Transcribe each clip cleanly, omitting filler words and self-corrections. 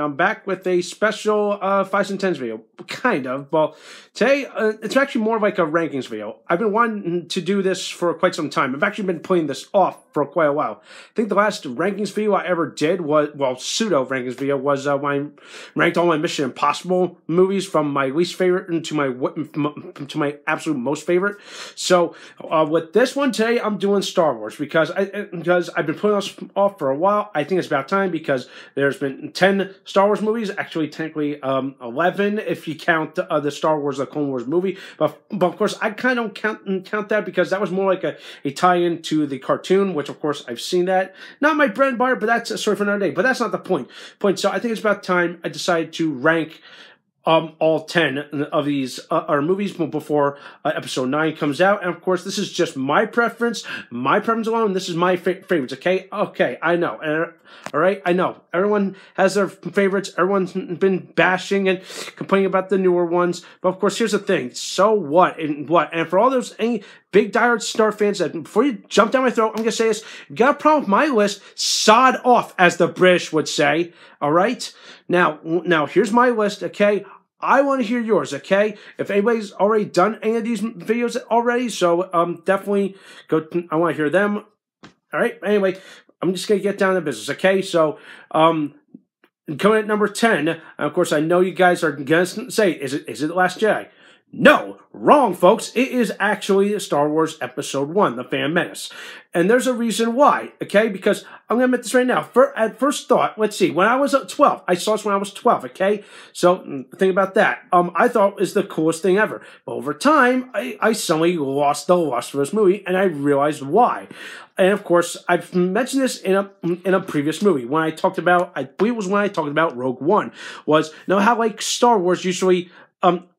I'm back with a special 5s and 10s video. Kind of. Well, today, it's actually more like a rankings video. I've been wanting to do this for quite some time. I've actually been putting this off for quite a while. I think the last rankings video I ever did was, well, pseudo rankings video was when I ranked all my Mission Impossible movies from my least favorite to my absolute most favorite. So, with this one today, I'm doing Star Wars because I've been putting this off for a while. I think it's about time because there's been 10 Star Wars movies, actually technically 11 if you count the Star Wars, the Clone Wars movie. But of course, I kind of don't count that because that was more like a tie-in to the cartoon, which of course I've seen that. Not my bread and butter, but that's a story for another day. But that's not the point. So I think it's about time I decided to rank all 10 of these movies before episode 9 comes out. And of course, this is just my preference alone. This is my favorites, okay? Okay, I know. All right, I know. Everyone has their favorites. Everyone's been bashing and complaining about the newer ones. But of course, here's the thing. So what? And for all those big diehard Star fans, that before you jump down my throat, I'm going to say this. You got a problem with my list? Sod off, as the British would say. All right? Now here's my list, okay? I want to hear yours, okay? If anybody's already done any of these videos already, so definitely go. I want to hear them. All right. Anyway, I'm just gonna get down to business, okay? So, coming at number 10, of course, I know you guys are gonna say, "Is it The Last Jedi?" No, wrong, folks. It is actually Star Wars Episode 1, The Phantom Menace. And there's a reason why, okay? Because I'm going to admit this right now. At first thought, let's see, when I was 12, I saw this when I was 12, okay? So, think about that. I thought it was the coolest thing ever. But over time, I suddenly lost the lust for this movie, and I realized why. And of course, I've mentioned this in a previous movie when I talked about, I believe it was when I talked about Rogue One, was, how like Star Wars usually,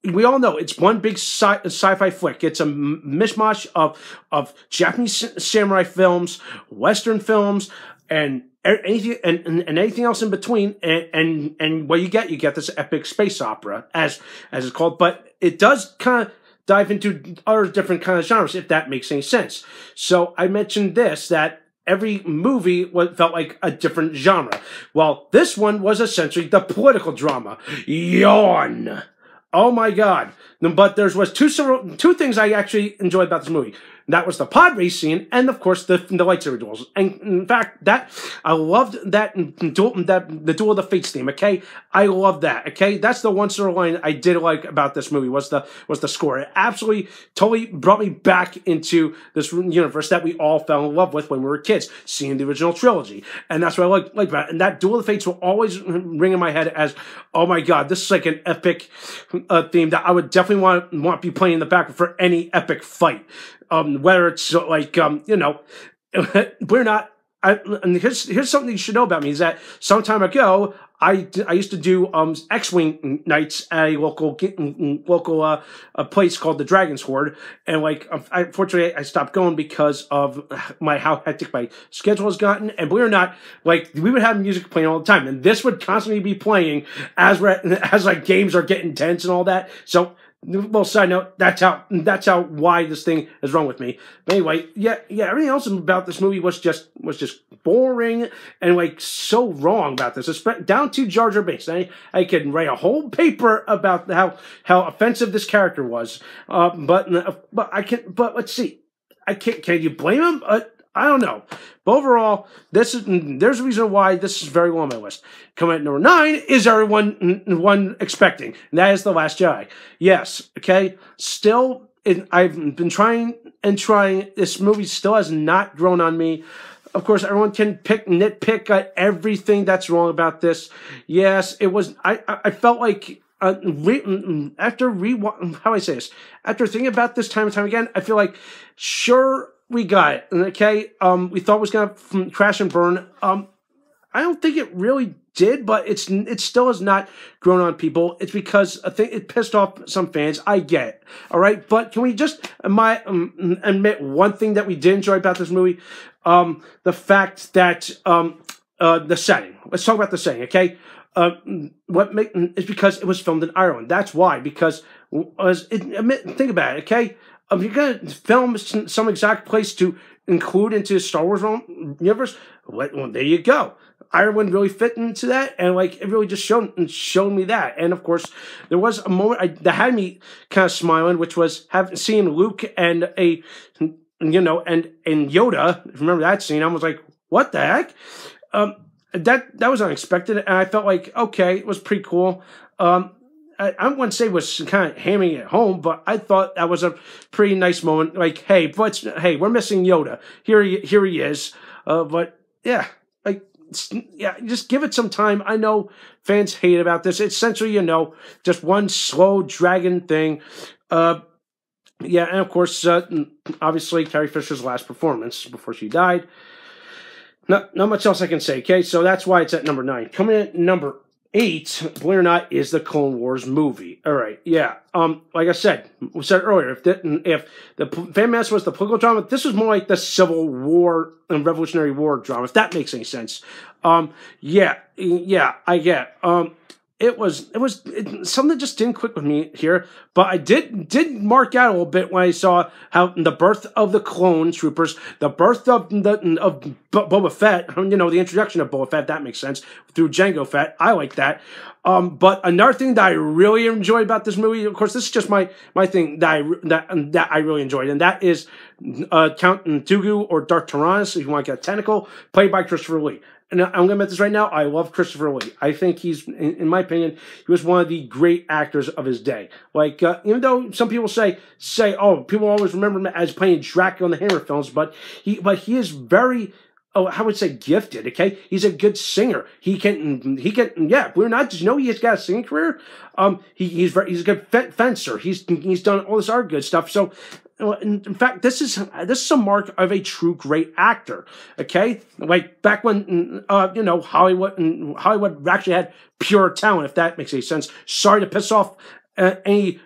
we all know it's one big sci-fi flick. It's a mishmash of Japanese samurai films, Western films, and anything and anything else in between. And what you get this epic space opera, as it's called. But it does kind of dive into other different kind of genres, if that makes any sense. So I mentioned that every movie felt like a different genre. Well, this one was essentially the political drama. Yawn. Oh my God. But there was two things I actually enjoyed about this movie. That was the pod race scene, and of course the lightsaber duels. And in fact, I loved the Duel of the Fates theme. Okay, I love that. Okay, that's the one sort of line I did like about this movie was the score. It absolutely, totally brought me back into this universe that we all fell in love with when we were kids, seeing the original trilogy. And that's what I like about it. And that Duel of the Fates will always ring in my head as, oh my God, this is like an epic theme that I would definitely want to be playing in the background for any epic fight. Whether it's like, we're not, and here's something you should know about me is that some time ago, I used to do X-Wing nights at a local place called the Dragon's Horde, and unfortunately I stopped going because of how hectic my schedule has gotten. And believe it or not, we would have music playing all the time, and this would constantly be playing as games are getting tense and all that. So. Well, side note, that's how why this thing is wrong with me. But anyway, yeah, everything else about this movie was just boring and so wrong about this. It's down to Jar Jar Binks. I could write a whole paper about how offensive this character was. But let's see. Can you blame him? I don't know. But overall, there's a reason why this is very low on my list. Coming at number 9 is everyone expecting. And that is The Last Jedi. Yes, okay? Still, I've been trying and trying. This movie still has not grown on me. Of course, everyone can nitpick at everything that's wrong about this. Yes, it was. I felt like how do I say this? After thinking about this time and time again, I feel like sure. We got it, okay? We thought it was going to crash and burn. I don't think it really did, but it still has not grown on people. It's because I think it pissed off some fans. I get it, all right? But can we just admit one thing that we did enjoy about this movie? The fact that the setting. Let's talk about the setting, okay? It's because it was filmed in Ireland. That's why. Because think about it, okay? If you're going to film some exact place to include into the Star Wars universe, well, there you go. Ireland really fit into that, and like it really just showed me that. And of course, there was a moment that had me kind of smiling, which was seeing Luke and and Yoda. Remember that scene? I was like, "What the heck?" That was unexpected, and I felt like, okay, it was pretty cool. I wouldn't say it was kind of hamming it home, but I thought that was a pretty nice moment. Like, hey, we're missing Yoda. Here he is. But yeah, like, yeah, just give it some time. I know fans hate about this. It's essentially, just one slow dragon thing. Yeah, and of course, obviously, Carrie Fisher's last performance before she died. Not much else I can say. Okay, so that's why it's at number 9. Coming in at number 8, believe it or not, is the Clone Wars movie. All right, yeah. Like I said, we said earlier, if the Phantom Menace was the political drama, this was more like the Civil War and Revolutionary War drama. If that makes any sense. Yeah, I get. It was something that just didn't click with me here, but I did mark out a little bit when I saw how the birth of the clone troopers, the birth of Boba Fett, the introduction of Boba Fett, that makes sense, through Jango Fett. I like that. But another thing that I really enjoyed about this movie, of course, this is just my thing that I really enjoyed, and that is Count Dooku, or Darth Tyrannus, if you want to get technical, played by Christopher Lee. And I'm going to admit this right now, I love Christopher Lee. I think he's, in my opinion, he was one of the great actors of his day. Like, even though some people say, oh, people always remember him as playing Dracula in the Hammer films, but he is very, I would say, gifted, okay? He's a good singer. He can, yeah, we're not, did you know he's got a singing career? He's a good fencer. He's done all this other good stuff. So, in fact, this is a mark of a true great actor. Okay, like back when Hollywood actually had pure talent, if that makes any sense. Sorry to piss off anybody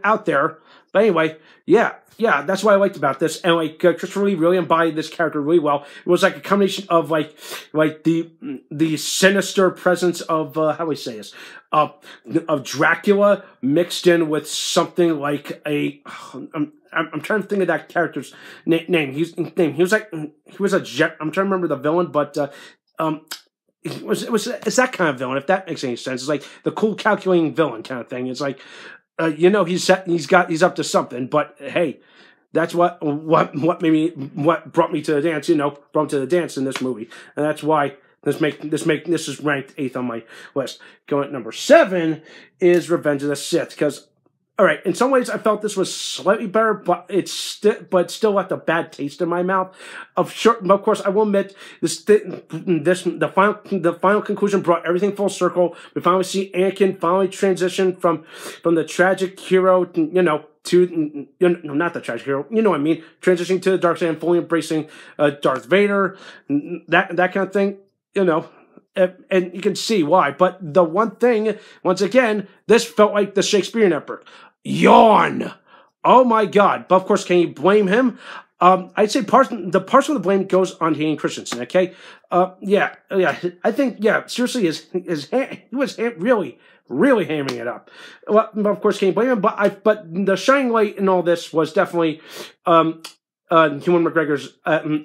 out there, but anyway, yeah, that's what I liked about this, and like Christopher Lee really embodied this character really well. It was like a combination of like the sinister presence of how do we say this, of Dracula mixed in with something like I'm trying to think of that character's name. He was a jet. I'm trying to remember the villain, but it's that kind of villain, if that makes any sense. It's like the cool calculating villain kind of thing. It's like he's up to something, but hey, that's what brought me to the dance, brought me to the dance in this movie. And that's why this is ranked 8th on my list. Going at number 7 is Revenge of the Sith, because all right, in some ways I felt this was slightly better, but it still left a bad taste in my mouth. Of course, I will admit the final conclusion brought everything full circle. We finally see Anakin finally transition from the tragic hero, to not the tragic hero, what I mean, transitioning to the dark side and fully embracing Darth Vader, that kind of thing, and you can see why. But the one thing, once again, this felt like the Shakespearean epic. Yawn! Oh my God! But of course, can you blame him? I'd say the partial of the blame goes on Hayden Christensen. Okay, yeah. I think, seriously, he was really hamming it up. Well, of course, can't blame him. But the shining light in all this was definitely Ewan McGregor's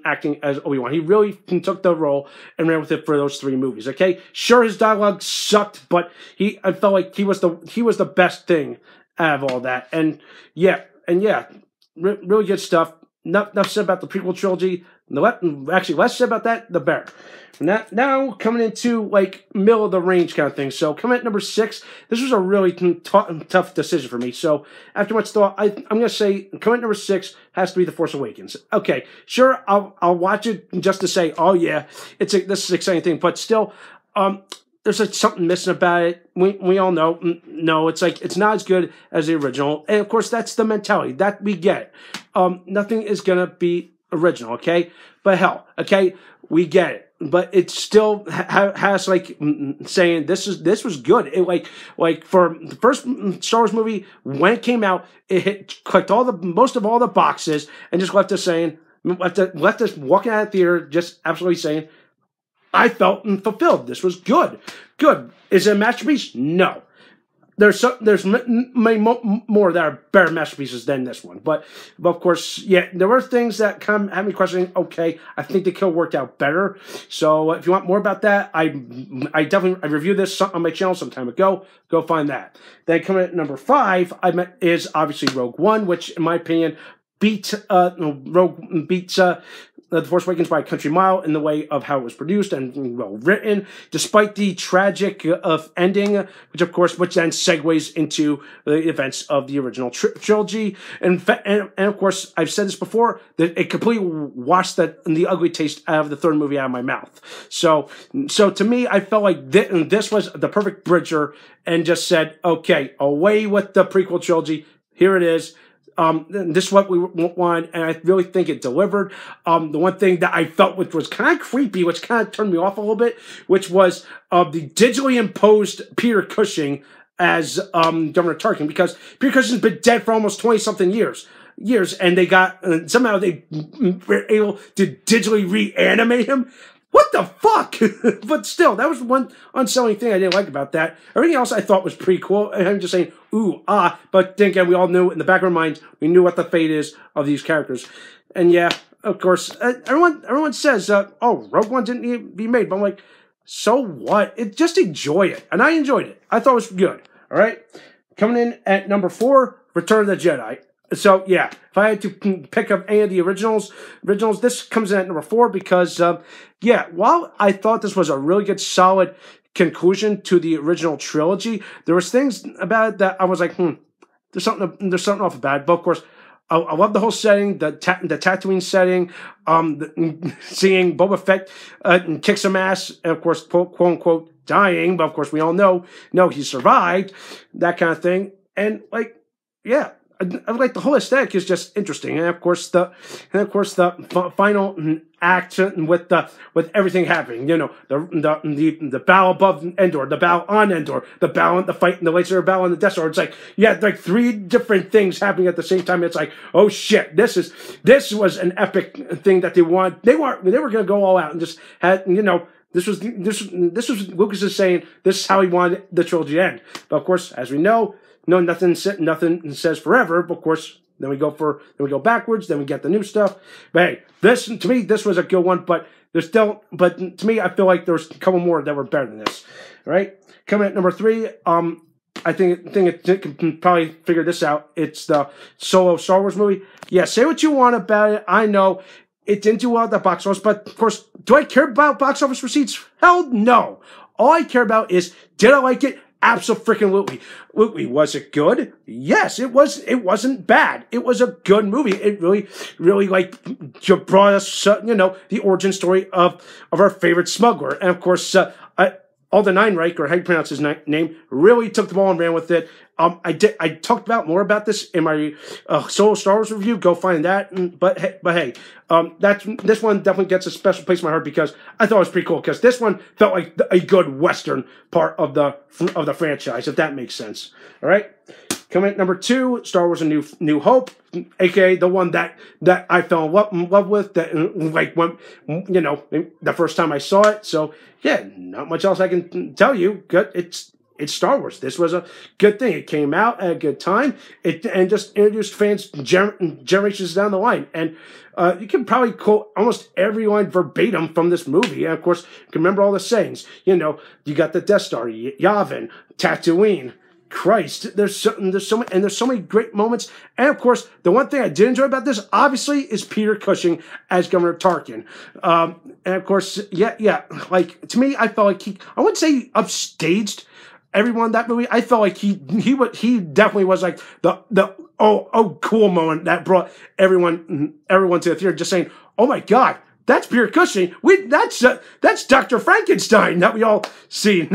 acting as Obi-Wan. He really took the role and ran with it for those 3 movies. Okay, sure, his dialogue sucked, but I felt like he was the best thing out of all that. And really good stuff. Enough said about the prequel trilogy. Actually, less said about that, the better. Now coming into like middle of the range kind of thing. So coming at number 6, this was a really tough decision for me. So after much thought, I'm gonna say coming at number 6 has to be The Force Awakens. Okay, sure, I'll watch it just to say, oh yeah, this is an exciting thing, but still, there's like something missing about it. We all know. No, it's like it's not as good as the original, and of course that's the mentality that we get. Nothing is gonna be original, okay? But hell, okay, we get it. But it still has like saying this was good. It like for the first Star Wars movie when it came out, it clicked most of all the boxes and just left us walking out of the theater just absolutely saying, I felt fulfilled. This was good. Good. Is it a masterpiece? No. there's many more that are better masterpieces than this one, but of course, yeah, there were things that kind of had me questioning. Okay, I think the kill worked out better. So if you want more about that, I reviewed this on my channel some time ago. Go find that. Then coming at number 5, is obviously Rogue One, which in my opinion beats The Force Awakens by a country mile in the way of how it was produced and well written, despite the tragic ending, which then segues into the events of the original trilogy. And of course, I've said this before, that it completely washed the ugly taste out of the third movie out of my mouth. So to me, I felt like this was the perfect bridger, and just said, okay, away with the prequel trilogy. Here it is. This is what we want, and I really think it delivered. The one thing that I felt which was kind of creepy, which kind of turned me off a little bit, which was the digitally imposed Peter Cushing as Governor Tarkin, because Peter Cushing's been dead for almost 20-something years, and they got somehow they were able to digitally reanimate him. What the fuck? But still, that was one unselling thing I didn't like about that. Everything else I thought was pretty cool. And I'm just saying, ooh, ah. But then again, we all knew in the back of our minds, we knew what the fate is of these characters. And yeah, of course, everyone says, oh, Rogue One didn't need to be made. But I'm like, so what? Just enjoy it. And I enjoyed it. I thought it was good. All right? Coming in at number 4, Return of the Jedi. So, yeah, if I had to pick up any of the originals, this comes in at number 4 because, yeah, while I thought this was a really good, solid conclusion to the original trilogy, there was things about it that I was like, there's something off about it. But, of course, I love the whole setting, the Tatooine setting, seeing Boba Fett kick some ass, and, of course, quote-unquote, dying, but, of course, we all know, no, he survived, that kind of thing. And, like, yeah. I like the whole aesthetic is just interesting, and of course the final act with everything happening. You know, the battle above Endor, the battle on Endor, the fight, and the lightsaber battle on the Death Star. It's like like 3 different things happening at the same time. It's like, oh shit, this was an epic thing that they want. They were going to go all out and just had This was Lucas is saying this is how he wanted the trilogy to end. But of course, as we know. No, nothing says forever, but of course, then we go backwards, then we get the new stuff. But hey, to me, this was a good one, but to me, I feel like there's a couple more that were better than this. All right? Coming at number 3, I think it can probably figure this out. It's the Solo Star Wars movie. Yeah, say what you want about it. I know it didn't do well at the box office, but of course, do I care about box office receipts? Hell no. All I care about is, did I like it? Absolutely. Was it good? Yes, it was. It wasn't bad. It was a good movie. It really like brought us, the origin story of our favorite smuggler. And of course, Alden Ehrenreich, or how you pronounce his name, really took the ball and ran with it. I talked about more about this in my Solo Star Wars review. Go find that. But hey, this one definitely gets a special place in my heart because I thought it was pretty cool. Because this one felt like a good Western part of the franchise, if that makes sense. All right. Coming at number 2, Star Wars: A New Hope, aka the one that I fell in love with. That when the first time I saw it. So yeah, not much else I can tell you. Good, it's Star Wars. This was a good thing. It came out at a good time. And just introduced fans generations down the line. And you can probably quote almost every line verbatim from this movie. And of course, you can remember all the sayings. You got the Death Star, Yavin, Tatooine. Christ, there's so many great moments. And of course, the one thing I did enjoy about this, obviously, is Peter Cushing as Governor Tarkin. And of course, yeah, like to me, I felt like I wouldn't say he upstaged everyone in that movie. I felt like he definitely was like the cool moment that brought everyone to the theater, just saying, oh my God, that's Peter Cushing. That's Dr. Frankenstein that we all see.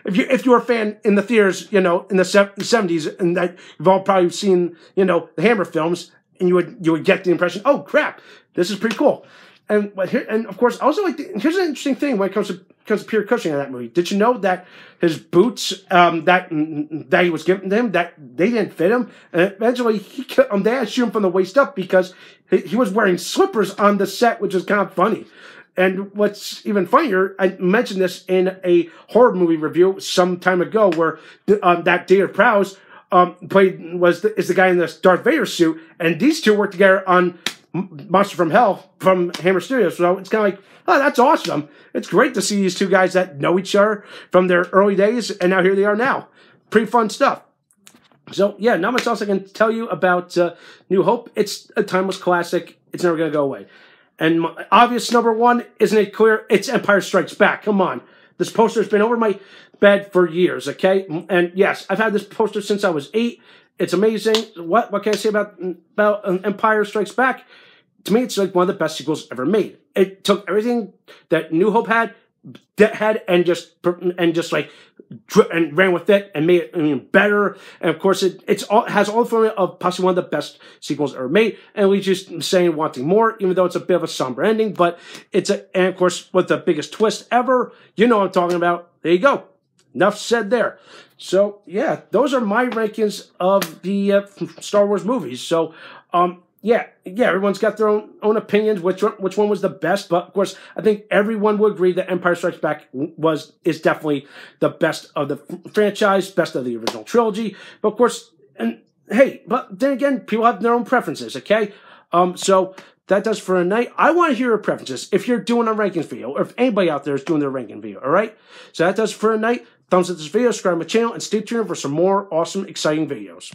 If you were a fan in the theaters, in the 70s, and that you've all probably seen, the Hammer films, and you would get the impression, oh crap, this is pretty cool. And of course, also here's an interesting thing when it comes to Peter Cushing in that movie. Did you know that his boots that he was giving to him, that they didn't fit him, and eventually they had to shoot him from the waist up because he was wearing slippers on the set, which is kind of funny. And what's even funnier, I mentioned this in a horror movie review some time ago, where that David Prowse is the guy in this Darth Vader suit, and these two work together on Monster from Hell from Hammer Studios. So it's kind of like, oh, that's awesome. It's great to see these two guys that know each other from their early days, and now here they are now. Pretty fun stuff. So, yeah, not much else I can tell you about New Hope. It's a timeless classic. It's never going to go away. And my obvious number one, isn't it clear? It's Empire Strikes Back. Come on. This poster's been over my bed for years, okay? And yes, I've had this poster since I was 8. It's amazing. What can I say about Empire Strikes Back? To me, it's like one of the best sequels ever made. It took everything that New Hope had and just ran with it and made it even better. And of course, it has all the formula of possibly one of the best sequels ever made. And we just saying wanting more, even though it's a bit of a somber ending. But and of course, with the biggest twist ever, you know what I'm talking about. There you go. Enough said there. So yeah, those are my rankings of the Star Wars movies. So yeah, everyone's got their own opinions, which one was the best. But of course, I think everyone would agree that Empire Strikes Back is definitely the best of the franchise, best of the original trilogy. But of course, and hey, but then again, people have their own preferences, okay? So that does for a night. I want to hear your preferences if you're doing a rankings video, or if anybody out there is doing their ranking video, all right? So that does for a night. Thumbs up this video, subscribe to my channel, and stay tuned for some more awesome, exciting videos.